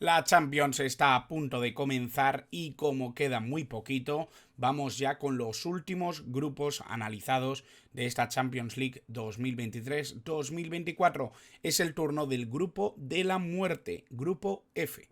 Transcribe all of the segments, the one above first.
La Champions está a punto de comenzar y como queda muy poquito, vamos ya con los últimos grupos analizados de esta Champions League 2023-2024. Es el turno del grupo de la muerte, grupo F.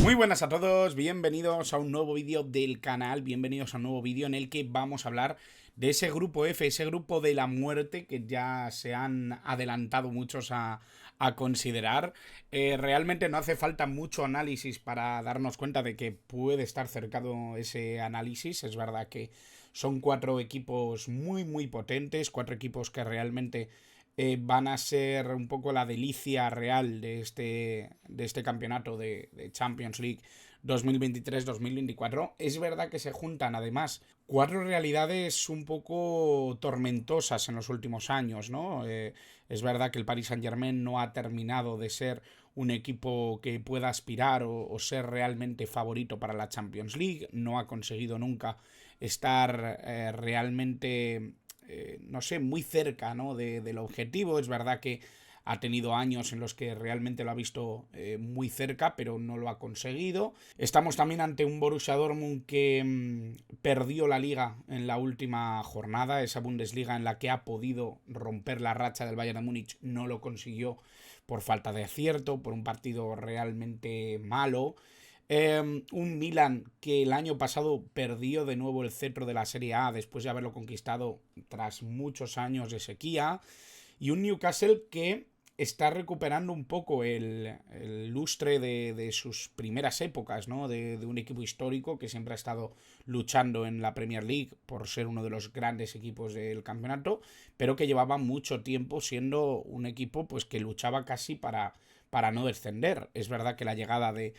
Muy buenas a todos, bienvenidos a un nuevo vídeo del canal, bienvenidos a un nuevo vídeo en el que vamos a hablar de ese grupo F, ese grupo de la muerte que ya se han adelantado muchos a considerar. Realmente no hace falta mucho análisis para darnos cuenta de que puede estar cercado ese análisis. Es verdad que son cuatro equipos muy potentes, cuatro equipos que realmente van a ser un poco la delicia real de este campeonato de Champions League 2023-2024. Es verdad que se juntan además cuatro realidades un poco tormentosas en los últimos años, ¿no? Es verdad que el Paris Saint-Germain no ha terminado de ser un equipo que pueda aspirar o ser realmente favorito para la Champions League, no ha conseguido nunca estar realmente no sé, muy cerca, ¿no? del objetivo. Es verdad que ha tenido años en los que realmente lo ha visto muy cerca, pero no lo ha conseguido. Estamos también ante un Borussia Dortmund que perdió la liga en la última jornada, esa Bundesliga en la que ha podido romper la racha del Bayern de Múnich, no lo consiguió por falta de acierto, por un partido realmente malo. Un Milan que el año pasado perdió de nuevo el cetro de la Serie A después de haberlo conquistado tras muchos años de sequía. Y un Newcastle que está recuperando un poco el lustre de sus primeras épocas, ¿no? De un equipo histórico que siempre ha estado luchando en la Premier League por ser uno de los grandes equipos del campeonato, pero que llevaba mucho tiempo siendo un equipo pues que luchaba casi para no descender. Es verdad que la llegada de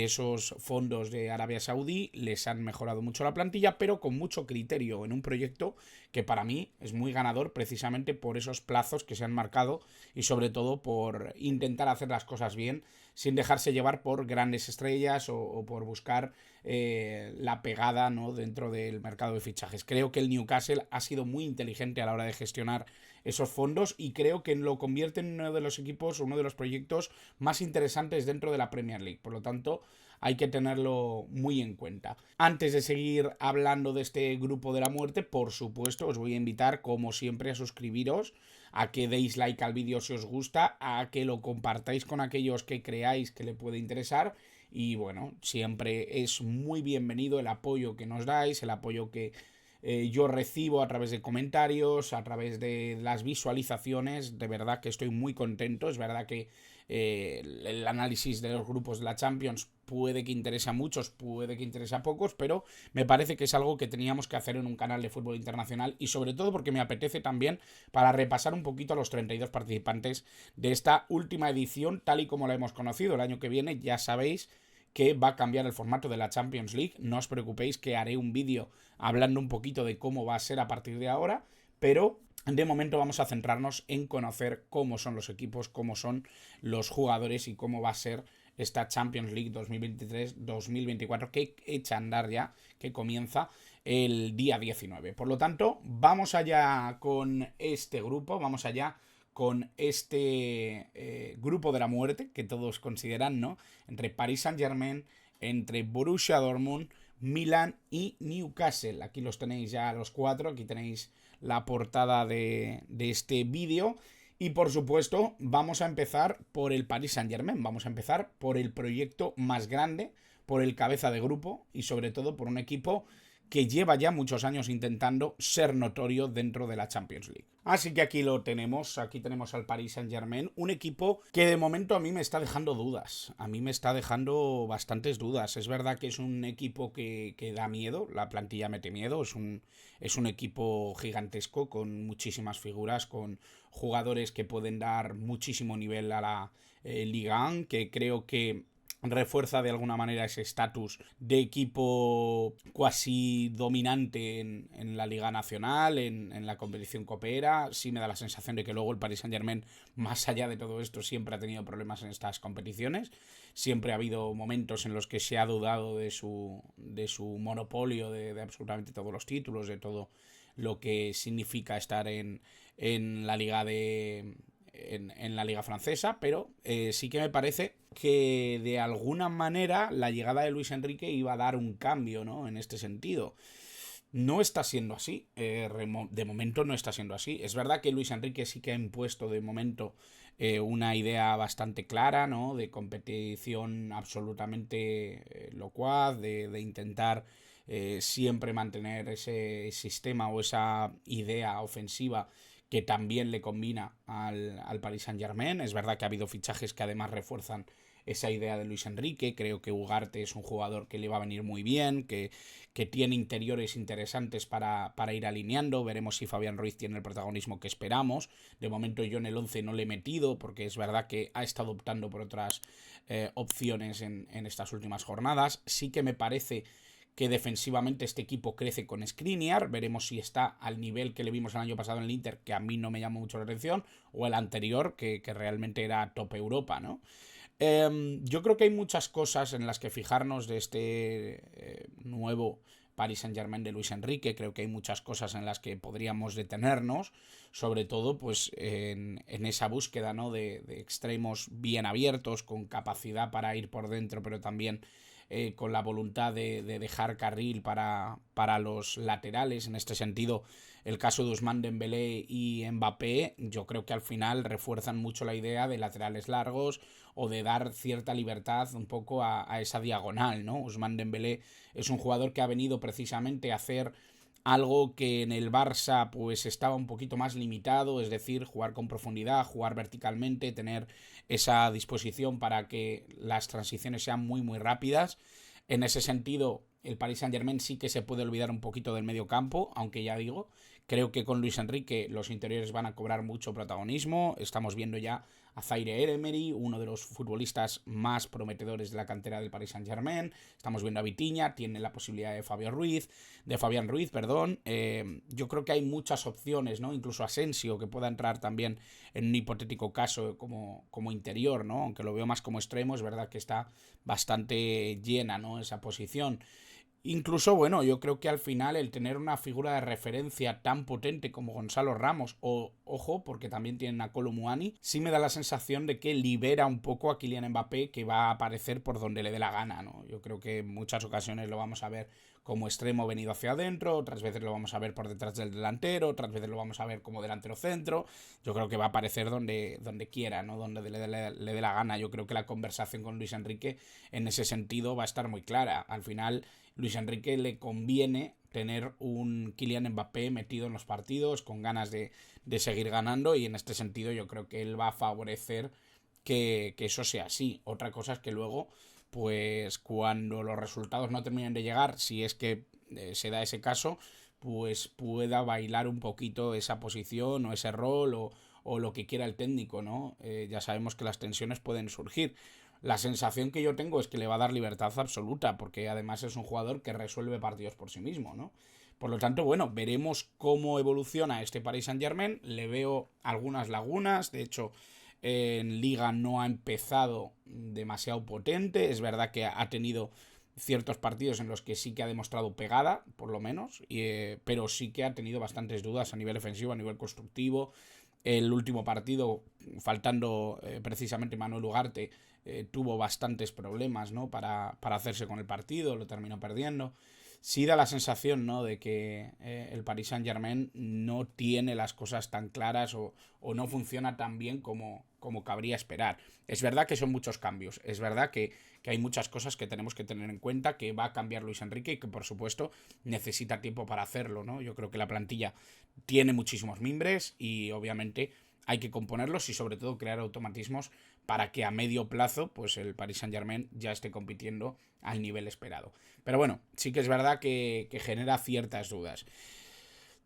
esos fondos de Arabia Saudí les han mejorado mucho la plantilla, pero con mucho criterio en un proyecto que para mí es muy ganador precisamente por esos plazos que se han marcado y sobre todo por intentar hacer las cosas bien sin dejarse llevar por grandes estrellas o por buscar la pegada, ¿no? Dentro del mercado de fichajes. Creo que el Newcastle ha sido muy inteligente a la hora de gestionar esos fondos y creo que lo convierte en uno de los equipos, uno de los proyectos más interesantes dentro de la Premier League. Por lo tanto, hay que tenerlo muy en cuenta. Antes de seguir hablando de este grupo de la muerte, por supuesto, os voy a invitar, como siempre, a suscribiros, a que deis like al vídeo si os gusta, a que lo compartáis con aquellos que creáis que le puede interesar. Y bueno, siempre es muy bienvenido el apoyo que nos dais, el apoyo que yo recibo a través de comentarios, a través de las visualizaciones. De verdad que estoy muy contento. Es verdad que el análisis de los grupos de la Champions puede que interese a muchos, puede que interese a pocos, pero me parece que es algo que teníamos que hacer en un canal de fútbol internacional y sobre todo porque me apetece también para repasar un poquito a los 32 participantes de esta última edición tal y como la hemos conocido. El año que viene ya sabéis que va a cambiar el formato de la Champions League. No os preocupéis que haré un vídeo hablando un poquito de cómo va a ser a partir de ahora, pero de momento vamos a centrarnos en conocer cómo son los equipos, cómo son los jugadores y cómo va a ser esta Champions League 2023-2024 que echa a andar ya, que comienza el día 19. Por lo tanto, vamos allá con este grupo, vamos allá con este grupo de la muerte que todos consideran, ¿no? Entre Paris Saint-Germain, entre Borussia Dortmund, Milan y Newcastle. Aquí los tenéis ya los cuatro, aquí tenéis la portada de este vídeo. Y por supuesto, vamos a empezar por el Paris Saint-Germain, vamos a empezar por el proyecto más grande, por el cabeza de grupo y sobre todo por un equipo que lleva ya muchos años intentando ser notorio dentro de la Champions League. Así que aquí lo tenemos, aquí tenemos al Paris Saint-Germain, un equipo que de momento a mí me está dejando dudas, a mí me está dejando bastantes dudas. Es verdad que es un equipo que da miedo, la plantilla mete miedo, es un equipo gigantesco con muchísimas figuras, con jugadores que pueden dar muchísimo nivel a la Liga 1, que creo que refuerza de alguna manera ese estatus de equipo cuasi dominante en la Liga Nacional, en la competición copera. Sí me da la sensación de que luego el Paris Saint-Germain, más allá de todo esto, siempre ha tenido problemas en estas competiciones. Siempre ha habido momentos en los que se ha dudado de su monopolio de absolutamente todos los títulos, de todo lo que significa estar en la Liga en la liga francesa, pero sí que me parece que de alguna manera la llegada de Luis Enrique iba a dar un cambio, ¿no? En este sentido. No está siendo así, de momento no está siendo así. Es verdad que Luis Enrique sí que ha impuesto de momento una idea bastante clara, ¿no? De competición absolutamente locuaz, de intentar siempre mantener ese sistema o esa idea ofensiva que también le combina al Paris Saint-Germain. Es verdad que ha habido fichajes que además refuerzan esa idea de Luis Enrique. Creo que Ugarte es un jugador que le va a venir muy bien, que tiene interiores interesantes para ir alineando. Veremos si Fabián Ruiz tiene el protagonismo que esperamos. De momento yo en el 11 no le he metido, porque es verdad que ha estado optando por otras opciones en estas últimas jornadas. Sí que me parece que defensivamente este equipo crece con Skriniar. Veremos si está al nivel que le vimos el año pasado en el Inter, que a mí no me llamó mucho la atención, o el anterior, que realmente era top Europa, ¿no? Yo creo que hay muchas cosas en las que fijarnos de este nuevo Paris Saint-Germain de Luis Enrique. Creo que hay muchas cosas en las que podríamos detenernos, sobre todo pues en esa búsqueda, ¿no? de extremos bien abiertos, con capacidad para ir por dentro, pero también con la voluntad de dejar carril para los laterales. En este sentido, el caso de Ousmane Dembélé y Mbappé, yo creo que al final refuerzan mucho la idea de laterales largos o de dar cierta libertad un poco a esa diagonal, ¿no? Ousmane Dembélé es un jugador que ha venido precisamente a hacer algo que en el Barça pues estaba un poquito más limitado, es decir, jugar con profundidad, jugar verticalmente, tener esa disposición para que las transiciones sean muy rápidas. En ese sentido, el Paris Saint-Germain sí que se puede olvidar un poquito del medio campo, aunque ya digo, creo que con Luis Enrique los interiores van a cobrar mucho protagonismo. Estamos viendo ya a Zaire Emery, uno de los futbolistas más prometedores de la cantera del Paris Saint-Germain. Estamos viendo a Vitinha, tiene la posibilidad de Fabián Ruiz, perdón. Yo creo que hay muchas opciones, ¿no? Incluso Asensio, que pueda entrar también en un hipotético caso como interior, ¿no? Aunque lo veo más como extremo, es verdad que está bastante llena, ¿no? Esa posición. Incluso, bueno, yo creo que al final el tener una figura de referencia tan potente como Gonzalo Ramos, o ojo, porque también tienen a Kolo Muani, sí me da la sensación de que libera un poco a Kylian Mbappé, que va a aparecer por donde le dé la gana, ¿no? Yo creo que en muchas ocasiones lo vamos a ver como extremo venido hacia adentro, otras veces lo vamos a ver por detrás del delantero, otras veces lo vamos a ver como delantero centro. Yo creo que va a aparecer donde quiera, ¿no? Donde le dé la gana. Yo creo que la conversación con Luis Enrique en ese sentido va a estar muy clara. Al final, Luis Enrique le conviene tener un Kylian Mbappé metido en los partidos, con ganas de seguir ganando, y en este sentido yo creo que él va a favorecer que eso sea así. Otra cosa es que luego, pues cuando los resultados no terminen de llegar, si es que se da ese caso, pues pueda bailar un poquito esa posición o ese rol o lo que quiera el técnico, ¿no? Ya sabemos que las tensiones pueden surgir. La sensación que yo tengo es que le va a dar libertad absoluta, porque además es un jugador que resuelve partidos por sí mismo, ¿no? Por lo tanto, bueno, veremos cómo evoluciona este Paris Saint-Germain. Le veo algunas lagunas, de hecho, en Liga no ha empezado demasiado potente. Es verdad que ha tenido ciertos partidos en los que sí que ha demostrado pegada, por lo menos, pero sí que ha tenido bastantes dudas a nivel defensivo, a nivel constructivo. El último partido, faltando precisamente Manuel Ugarte, tuvo bastantes problemas, ¿no? para hacerse con el partido, lo terminó perdiendo. Sí da la sensación, ¿no? de que el Paris Saint-Germain no tiene las cosas tan claras o no funciona tan bien como cabría esperar. Es verdad que son muchos cambios, es verdad que hay muchas cosas que tenemos que tener en cuenta, que va a cambiar Luis Enrique y que por supuesto necesita tiempo para hacerlo, ¿no? Yo creo que la plantilla tiene muchísimos mimbres y obviamente hay que componerlos y sobre todo crear automatismos para que a medio plazo pues el Paris Saint-Germain ya esté compitiendo al nivel esperado. Pero bueno, sí que es verdad que genera ciertas dudas.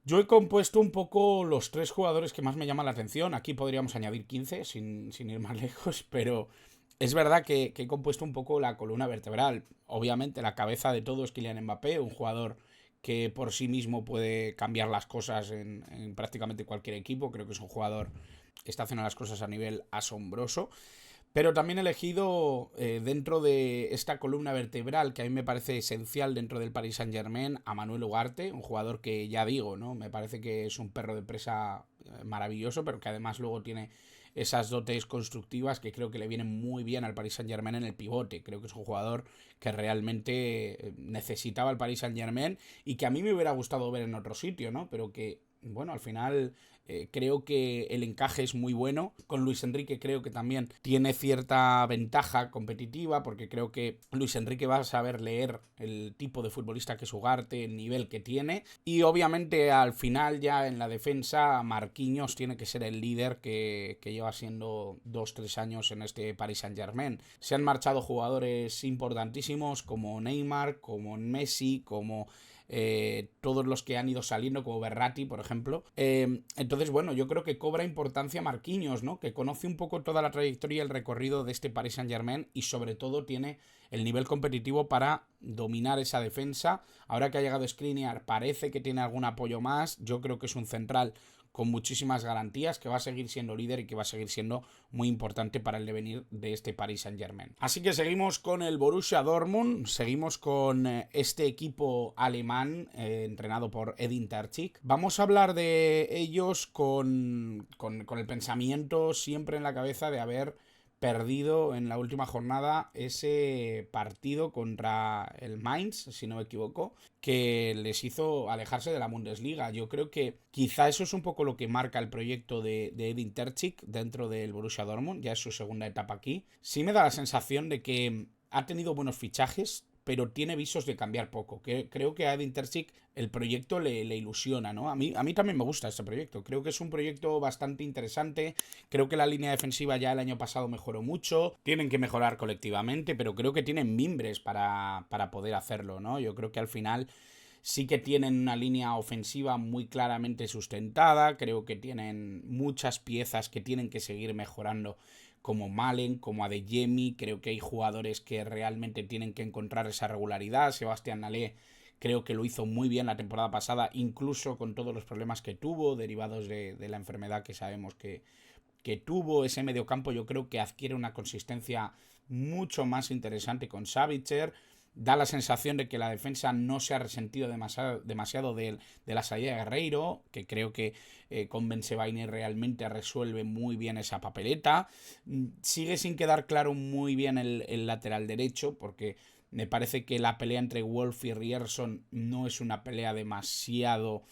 Yo he compuesto un poco los tres jugadores que más me llaman la atención. Aquí podríamos añadir 15 sin ir más lejos, pero Es verdad que he compuesto un poco la columna vertebral. Obviamente la cabeza de todo es Kylian Mbappé, un jugador que por sí mismo puede cambiar las cosas en prácticamente cualquier equipo. Creo que es un jugador que está haciendo las cosas a nivel asombroso. Pero también he elegido dentro de esta columna vertebral que a mí me parece esencial dentro del Paris Saint-Germain a Manuel Ugarte, un jugador que ya digo, ¿no? Me parece que es un perro de presa maravilloso, pero que además luego tiene esas dotes constructivas que creo que le vienen muy bien al Paris Saint-Germain en el pivote. Creo que es un jugador que realmente necesitaba el Paris Saint-Germain y que a mí me hubiera gustado ver en otro sitio, ¿no? Pero que, bueno, al final creo que el encaje es muy bueno. Con Luis Enrique creo que también tiene cierta ventaja competitiva, porque creo que Luis Enrique va a saber leer el tipo de futbolista que es Ugarte, el nivel que tiene. Y obviamente al final ya en la defensa Marquinhos tiene que ser el líder que lleva siendo 2-3 años en este Paris Saint-Germain. Se han marchado jugadores importantísimos como Neymar, como Messi, como todos los que han ido saliendo, como Berratti, por ejemplo. Entonces, bueno, yo creo que cobra importancia Marquinhos, ¿no? Que conoce un poco toda la trayectoria y el recorrido de este Paris Saint-Germain y sobre todo tiene el nivel competitivo para dominar esa defensa. Ahora que ha llegado Skriniar, parece que tiene algún apoyo más. Yo creo que es un central con muchísimas garantías, que va a seguir siendo líder y que va a seguir siendo muy importante para el devenir de este Paris Saint-Germain. Así que seguimos con el Borussia Dortmund, seguimos con este equipo alemán entrenado por Edin Terzic. Vamos a hablar de ellos con el pensamiento siempre en la cabeza de haber perdido en la última jornada ese partido contra el Mainz, si no me equivoco, que les hizo alejarse de la Bundesliga. Yo creo que quizá eso es un poco lo que marca el proyecto de Edin Terzic dentro del Borussia Dortmund, ya es su segunda etapa aquí. Sí me da la sensación de que ha tenido buenos fichajes, pero tiene visos de cambiar poco. Creo que a Edin Terzic el proyecto le ilusiona, ¿no? A mí también me gusta este proyecto. Creo que es un proyecto bastante interesante. Creo que la línea defensiva ya el año pasado mejoró mucho. Tienen que mejorar colectivamente, pero creo que tienen mimbres para poder hacerlo, ¿no? Yo creo que al final sí que tienen una línea ofensiva muy claramente sustentada. Creo que tienen muchas piezas que tienen que seguir mejorando, como Malen, como Adeyemi. Creo que hay jugadores que realmente tienen que encontrar esa regularidad. Sebastián Nalé creo que lo hizo muy bien la temporada pasada, incluso con todos los problemas que tuvo derivados de la enfermedad que sabemos que tuvo. Ese mediocampo yo creo que adquiere una consistencia mucho más interesante con Savitzer. Da la sensación de que la defensa no se ha resentido demasiado de la salida de Guerreiro, que creo que con Bensebaini realmente resuelve muy bien esa papeleta. Sigue sin quedar claro muy bien el lateral derecho, porque me parece que la pelea entre Wolf y Rierson no es una pelea demasiado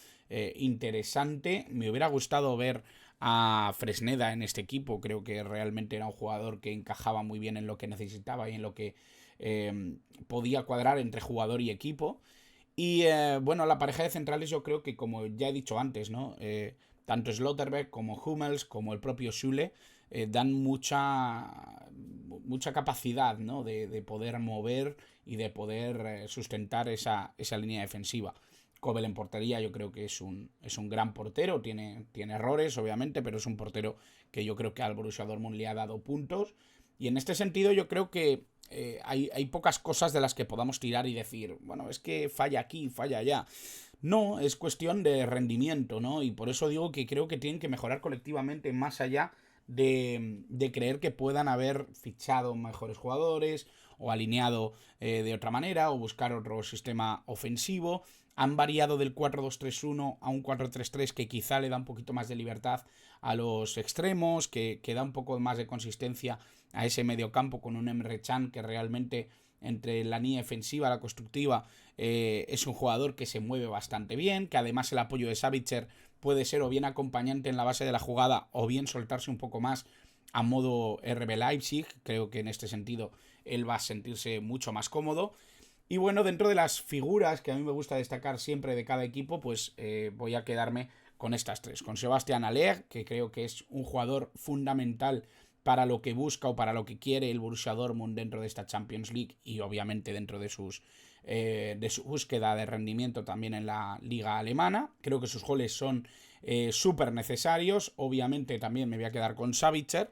interesante. Me hubiera gustado ver a Fresneda en este equipo. Creo que realmente era un jugador que encajaba muy bien en lo que necesitaba y en lo que podía cuadrar entre jugador y equipo. Y bueno, la pareja de centrales yo creo que, como ya he dicho antes, ¿no? Tanto Slotterbeck como Hummels como el propio Schule dan mucha capacidad, ¿no? de poder mover y de poder sustentar esa línea defensiva. Kobel en portería yo creo que es un gran portero, tiene errores obviamente, pero es un portero que yo creo que al Borussia Dortmund le ha dado puntos. Y en este sentido yo creo que hay pocas cosas de las que podamos tirar y decir, bueno, es que falla aquí, falla allá. No, es cuestión de rendimiento, ¿no? Y por eso digo que creo que tienen que mejorar colectivamente más allá de creer que puedan haber fichado mejores jugadores o alineado de otra manera o buscar otro sistema ofensivo. Han variado del 4-2-3-1 a un 4-3-3 que quizá le da un poquito más de libertad a los extremos, que da un poco más de consistencia a ese mediocampo con un Emre Can que realmente entre la línea defensiva, la constructiva, es un jugador que se mueve bastante bien, que además el apoyo de Savitzer puede ser o bien acompañante en la base de la jugada o bien soltarse un poco más a modo RB Leipzig. Creo que en este sentido él va a sentirse mucho más cómodo. Y bueno, dentro de las figuras que a mí me gusta destacar siempre de cada equipo, pues voy a quedarme con estas tres. Con Sebastián Haller, que creo que es un jugador fundamental para lo que busca o para lo que quiere el Borussia Dortmund dentro de esta Champions League y obviamente dentro de su búsqueda de rendimiento también en la liga alemana. Creo que sus goles son súper necesarios. Obviamente también me voy a quedar con Savitzer,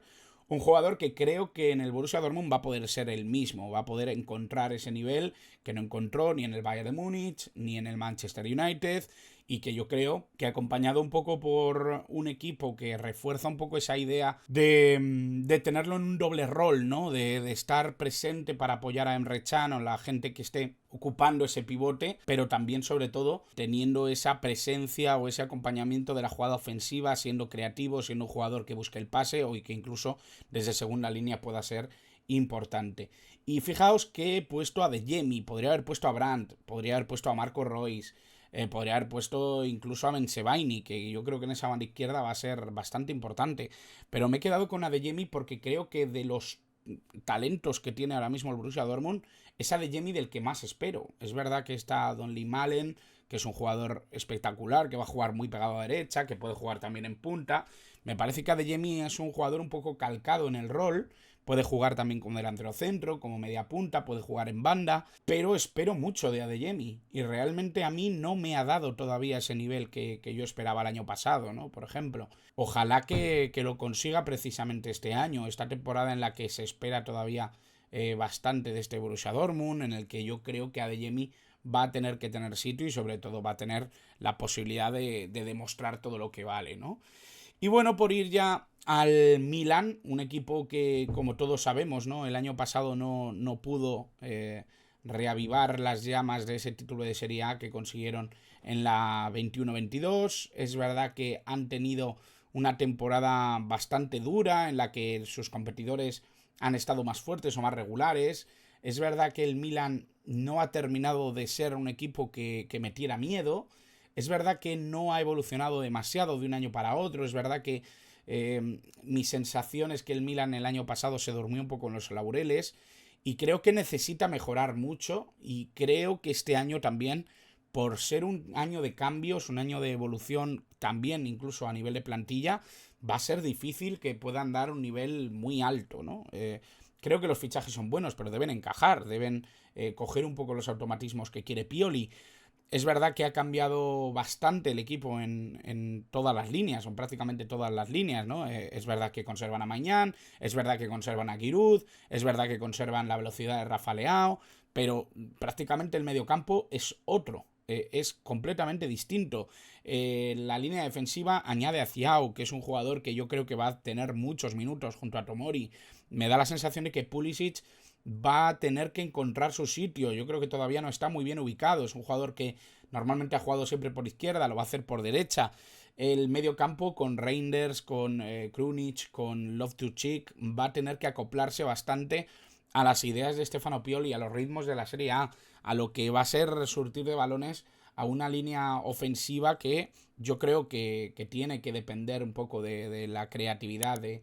Un jugador que creo que en el Borussia Dortmund va a poder ser el mismo, va a poder encontrar ese nivel que no encontró ni en el Bayern de Múnich, ni en el Manchester United, y que yo creo que acompañado un poco por un equipo que refuerza un poco esa idea de tenerlo en un doble rol, ¿no? De estar presente para apoyar a Emre Can o la gente que esté ocupando ese pivote, pero también sobre todo teniendo esa presencia o ese acompañamiento de la jugada ofensiva, siendo creativo, siendo un jugador que busque el pase o que incluso desde segunda línea pueda ser importante. Y fijaos que he puesto a De Jemi, podría haber puesto a Brandt, podría haber puesto a Marco Reus, podría haber puesto incluso a Bensebaini, que yo creo que en esa banda izquierda va a ser bastante importante. Pero me he quedado con Adeyemi porque creo que de los talentos que tiene ahora mismo el Borussia Dortmund, es Adeyemi del que más espero. Es verdad que está Donny Malen, que es un jugador espectacular, que va a jugar muy pegado a derecha, que puede jugar también en punta. Me parece que Adeyemi es un jugador un poco calcado en el rol. Puede jugar también como delantero centro, como media punta, puede jugar en banda, pero espero mucho de Adeyemi y realmente a mí no me ha dado todavía ese nivel que yo esperaba el año pasado, ¿no? Por ejemplo, ojalá que lo consiga precisamente este año, esta temporada en la que se espera todavía bastante de este Borussia Dortmund, en el que yo creo que Adeyemi va a tener que tener sitio y sobre todo va a tener la posibilidad de demostrar todo lo que vale, ¿no? Y bueno, por ir ya al Milan, un equipo que, como todos sabemos, ¿no? El año pasado no pudo reavivar las llamas de ese título de Serie A que consiguieron en la 21-22. Es verdad que han tenido una temporada bastante dura en la que sus competidores han estado más fuertes o más regulares. Es verdad que el Milan no ha terminado de ser un equipo que metiera miedo. Es verdad que no ha evolucionado demasiado de un año para otro. Es verdad que mi sensación es que el Milan el año pasado se durmió un poco en los laureles y creo que necesita mejorar mucho y creo que este año también, por ser un año de cambios, un año de evolución también incluso a nivel de plantilla, va a ser difícil que puedan dar un nivel muy alto, ¿no? Creo que los fichajes son buenos, pero deben encajar, deben coger un poco los automatismos que quiere Pioli. Es verdad que ha cambiado bastante el equipo en todas las líneas, o prácticamente todas las líneas, ¿no? Es verdad que conservan a Mañán, es verdad que conservan a Giroud, es verdad que conservan la velocidad de Rafa Leao, pero prácticamente el mediocampo es otro, es completamente distinto. La línea defensiva añade a Thiago, que es un jugador que yo creo que va a tener muchos minutos junto a Tomori. Me da la sensación de que Pulisic va a tener que encontrar su sitio. Yo creo que todavía no está muy bien ubicado. Es un jugador que normalmente ha jugado siempre por izquierda, lo va a hacer por derecha. El medio campo con Reinders, con Krunic, con Loftus-Cheek va a tener que acoplarse bastante a las ideas de Stefano Pioli, a los ritmos de la Serie a lo que va a ser surtir de balones a una línea ofensiva que yo creo que tiene que depender un poco de la creatividad de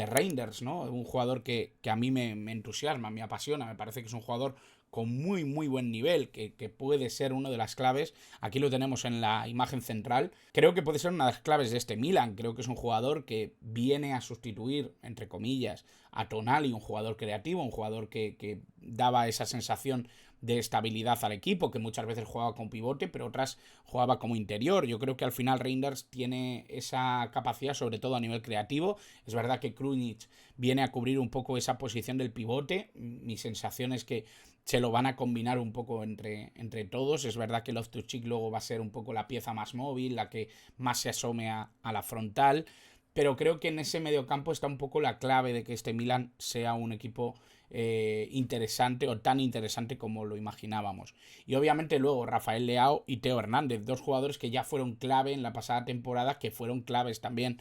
Reinders, ¿no? Un jugador que a mí me entusiasma, me apasiona, me parece que es un jugador con muy muy buen nivel, que puede ser una de las claves. Aquí lo tenemos en la imagen central. Creo que puede ser una de las claves de este Milan. Creo que es un jugador que viene a sustituir, entre comillas, a Tonali, un jugador creativo, un jugador que daba esa sensación de estabilidad al equipo, que muchas veces jugaba con pivote, pero otras jugaba como interior. Yo creo que al final Reinders tiene esa capacidad, sobre todo a nivel creativo. Es verdad que Krunic viene a cubrir un poco esa posición del pivote. Mi sensación es que se lo van a combinar un poco entre todos. Es verdad que Loftus-Cheek luego va a ser un poco la pieza más móvil, la que más se asome a la frontal, pero creo que en ese mediocampo está un poco la clave de que este Milan sea un equipo interesante o tan interesante como lo imaginábamos. Y obviamente luego Rafael Leao y Teo Hernández, dos jugadores que ya fueron clave en la pasada temporada, que fueron claves también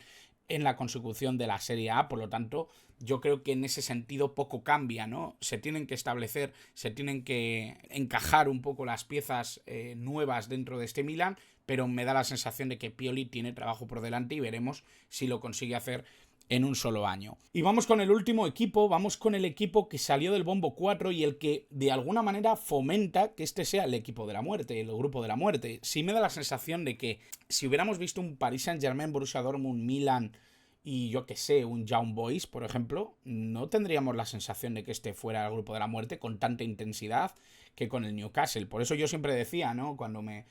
en la consecución de la Serie A, por lo tanto yo creo que en ese sentido poco cambia, ¿no? Se tienen que establecer, se tienen que encajar un poco las piezas nuevas dentro de este Milan, pero me da la sensación de que Pioli tiene trabajo por delante y veremos si lo consigue hacer en un solo año. Y vamos con el último equipo, vamos con el equipo que salió del bombo 4 y el que de alguna manera fomenta que este sea el equipo de la muerte, el grupo de la muerte. Sí me da la sensación de que si hubiéramos visto un Paris Saint-Germain, Borussia Dortmund, Milan y yo que sé, un Young Boys, por ejemplo, no tendríamos la sensación de que este fuera el grupo de la muerte con tanta intensidad que con el Newcastle. Por eso yo siempre decía, ¿no? Cuando me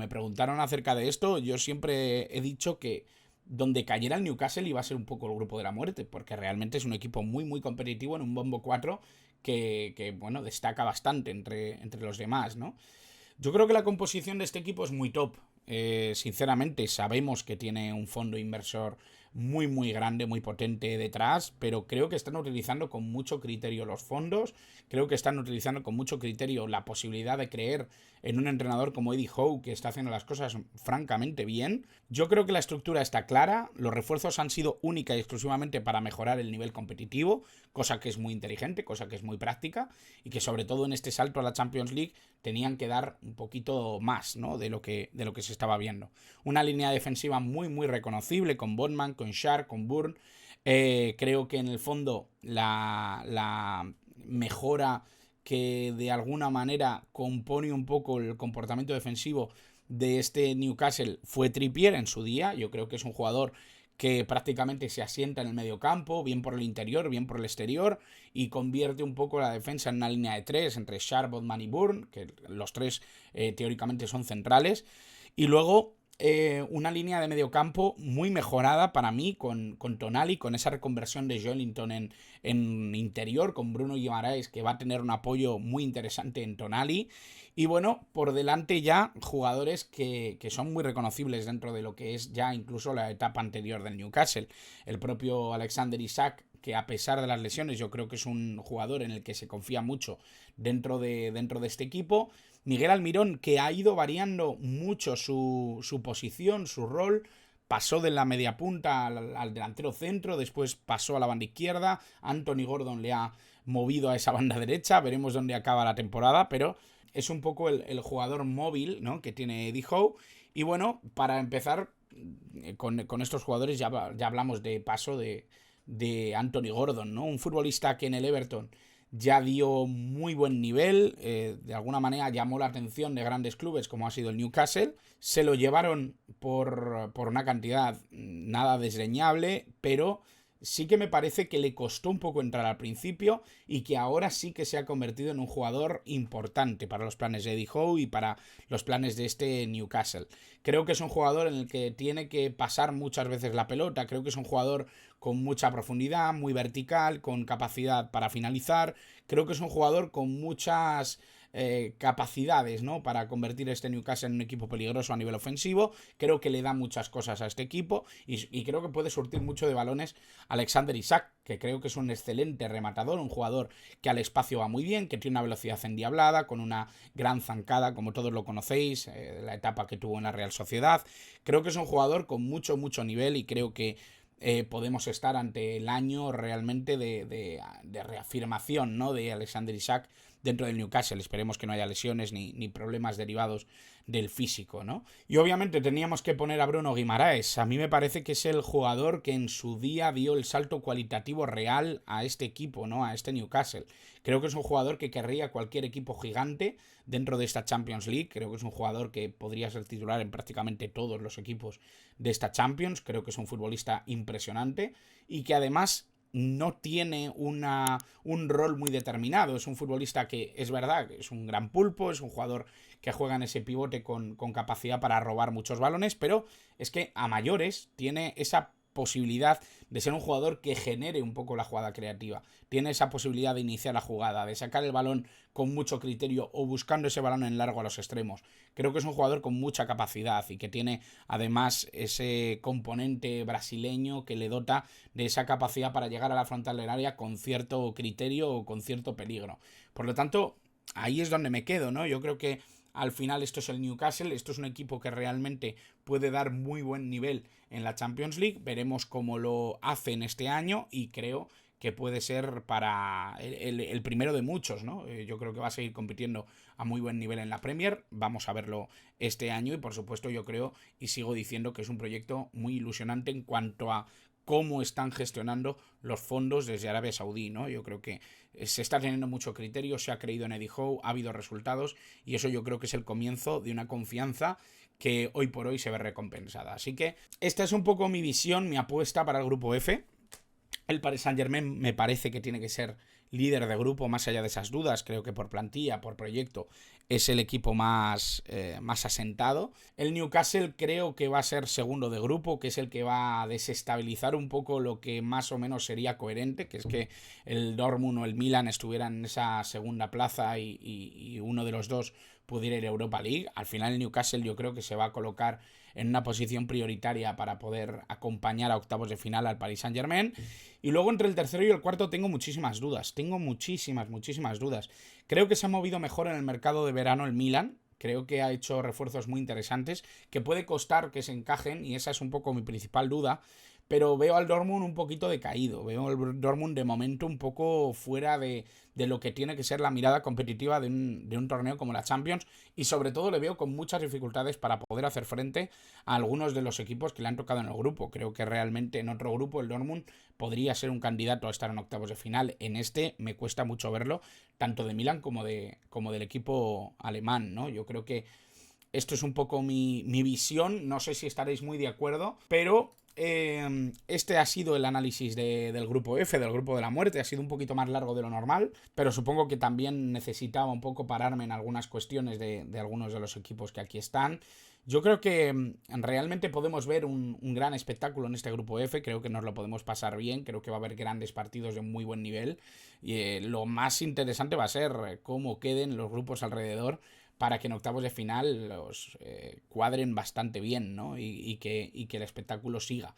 preguntaron acerca de esto, yo siempre he dicho que donde cayera el Newcastle iba a ser un poco el grupo de la muerte, porque realmente es un equipo muy, muy competitivo en un bombo 4 que bueno, destaca bastante entre los demás, ¿no? Yo creo que la composición de este equipo es muy top. Sinceramente, sabemos que tiene un fondo inversor muy, muy grande, muy potente detrás, pero creo que están utilizando con mucho criterio los fondos. Creo que están utilizando con mucho criterio la posibilidad de creer en un entrenador como Eddie Howe, que está haciendo las cosas francamente bien. Yo creo que la estructura está clara, los refuerzos han sido única y exclusivamente para mejorar el nivel competitivo, cosa que es muy inteligente, cosa que es muy práctica, y que sobre todo en este salto a la Champions League tenían que dar un poquito más, ¿no? de lo que se estaba viendo. Una línea defensiva muy, muy reconocible, con Botman, con Shark, con Burn. Creo que en el fondo la mejora que de alguna manera compone un poco el comportamiento defensivo de este Newcastle fue Trippier en su día. Yo creo que es un jugador que prácticamente se asienta en el medio campo, bien por el interior, bien por el exterior, y convierte un poco la defensa en una línea de tres entre Sharp, Botman y Burn, que los tres teóricamente son centrales. Y luego una línea de medio campo muy mejorada para mí con Tonali, con esa reconversión de Joelinton en interior, con Bruno Guimaraes, que va a tener un apoyo muy interesante en Tonali. Y bueno, por delante ya jugadores que son muy reconocibles dentro de lo que es ya incluso la etapa anterior del Newcastle. El propio Alexander Isak, que a pesar de las lesiones yo creo que es un jugador en el que se confía mucho dentro de este equipo. Miguel Almirón, que ha ido variando mucho su posición, su rol. Pasó de la media punta al delantero centro, después pasó a la banda izquierda. Anthony Gordon le ha movido a esa banda derecha. Veremos dónde acaba la temporada, pero es un poco el jugador móvil, ¿no?, que tiene Eddie Howe. Y bueno, para empezar con estos jugadores ya hablamos de paso de Anthony Gordon, ¿no? Un futbolista que en el Everton ya dio muy buen nivel, de alguna manera llamó la atención de grandes clubes como ha sido el Newcastle, se lo llevaron por una cantidad nada desdeñable, pero sí que me parece que le costó un poco entrar al principio y que ahora sí que se ha convertido en un jugador importante para los planes de Eddie Howe y para los planes de este Newcastle. Creo que es un jugador en el que tiene que pasar muchas veces la pelota, creo que es un jugador con mucha profundidad, muy vertical, con capacidad para finalizar. Creo que es un jugador con muchas capacidades, ¿no?, para convertir este Newcastle en un equipo peligroso a nivel ofensivo. Creo que le da muchas cosas a este equipo y creo que puede surtir mucho de balones Alexander Isak, que creo que es un excelente rematador, un jugador que al espacio va muy bien, que tiene una velocidad endiablada, con una gran zancada, como todos lo conocéis, la etapa que tuvo en la Real Sociedad. Creo que es un jugador con mucho, mucho nivel y creo que podemos estar ante el año realmente de reafirmación, ¿no?, de Alexander Isak dentro del Newcastle. Esperemos que no haya lesiones ni problemas derivados del físico, ¿no? Y obviamente teníamos que poner a Bruno Guimaraes. A mí me parece que es el jugador que en su día dio el salto cualitativo real a este equipo, ¿no?, a este Newcastle. Creo que es un jugador que querría cualquier equipo gigante dentro de esta Champions League. Creo que es un jugador que podría ser titular en prácticamente todos los equipos de esta Champions. Creo que es un futbolista impresionante y que además no tiene un rol muy determinado. Es un futbolista que es verdad, es un gran pulpo, es un jugador que juega en ese pivote con capacidad para robar muchos balones, pero es que a mayores tiene esa posibilidad de ser un jugador que genere un poco la jugada creativa. Tiene esa posibilidad de iniciar la jugada, de sacar el balón con mucho criterio o buscando ese balón en largo a los extremos. Creo que es un jugador con mucha capacidad y que tiene además ese componente brasileño que le dota de esa capacidad para llegar a la frontal del área con cierto criterio o con cierto peligro. Por lo tanto, ahí es donde me quedo, ¿no? Yo creo que al final esto es el Newcastle, esto es un equipo que realmente puede dar muy buen nivel en la Champions League. Veremos cómo lo hacen este año y creo que puede ser para el primero de muchos, ¿no? Yo creo que va a seguir compitiendo a muy buen nivel en la Premier. Vamos a verlo este año y por supuesto yo creo y sigo diciendo que es un proyecto muy ilusionante en cuanto a cómo están gestionando los fondos desde Arabia Saudí, ¿no? Yo creo que se está teniendo mucho criterio, se ha creído en Eddie Howe, ha habido resultados y eso yo creo que es el comienzo de una confianza que hoy por hoy se ve recompensada. Así que esta es un poco mi visión, mi apuesta para el grupo F. El Paris Saint-Germain me parece que tiene que ser líder de grupo más allá de esas dudas. Creo que por plantilla, por proyecto, es el equipo más asentado. El Newcastle creo que va a ser segundo de grupo, que es el que va a desestabilizar un poco lo que más o menos sería coherente, que es que el Dortmund o el Milan estuvieran en esa segunda plaza y uno de los dos pudiera ir a Europa League. Al final el Newcastle yo creo que se va a colocar en una posición prioritaria para poder acompañar a octavos de final al Paris Saint-Germain. Y luego entre el tercero y el cuarto tengo muchísimas dudas. Tengo muchísimas dudas. Creo que se ha movido mejor en el mercado de verano el Milan. Creo que ha hecho refuerzos muy interesantes, que puede costar que se encajen, y esa es un poco mi principal duda. Pero veo al Dortmund un poquito decaído. Veo al Dortmund de momento un poco fuera de lo que tiene que ser la mirada competitiva de un torneo como la Champions. Y sobre todo le veo con muchas dificultades para poder hacer frente a algunos de los equipos que le han tocado en el grupo. Creo que realmente en otro grupo el Dortmund podría ser un candidato a estar en octavos de final. En este me cuesta mucho verlo, tanto de Milan como del equipo alemán, ¿no? Yo creo que esto es un poco mi visión. No sé si estaréis muy de acuerdo, pero este ha sido el análisis del grupo F, del grupo de la muerte. Ha sido un poquito más largo de lo normal, pero supongo que también necesitaba un poco pararme en algunas cuestiones de algunos de los equipos que aquí están. Yo creo que realmente podemos ver un gran espectáculo en este grupo F. Creo que nos lo podemos pasar bien. Creo que va a haber grandes partidos de muy buen nivel. Y lo más interesante va a ser cómo queden los grupos alrededor, para que en octavos de final los cuadren bastante bien, ¿no? Y que el espectáculo siga.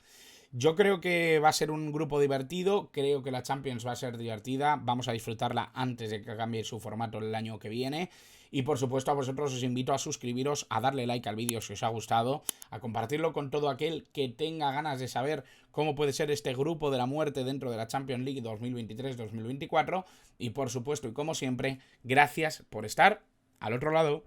Yo creo que va a ser un grupo divertido, creo que la Champions va a ser divertida, vamos a disfrutarla antes de que cambie su formato el año que viene. Y por supuesto a vosotros os invito a suscribiros, a darle like al vídeo si os ha gustado, a compartirlo con todo aquel que tenga ganas de saber cómo puede ser este grupo de la muerte dentro de la Champions League 2023-2024. Y por supuesto, y como siempre, gracias por estar al otro lado.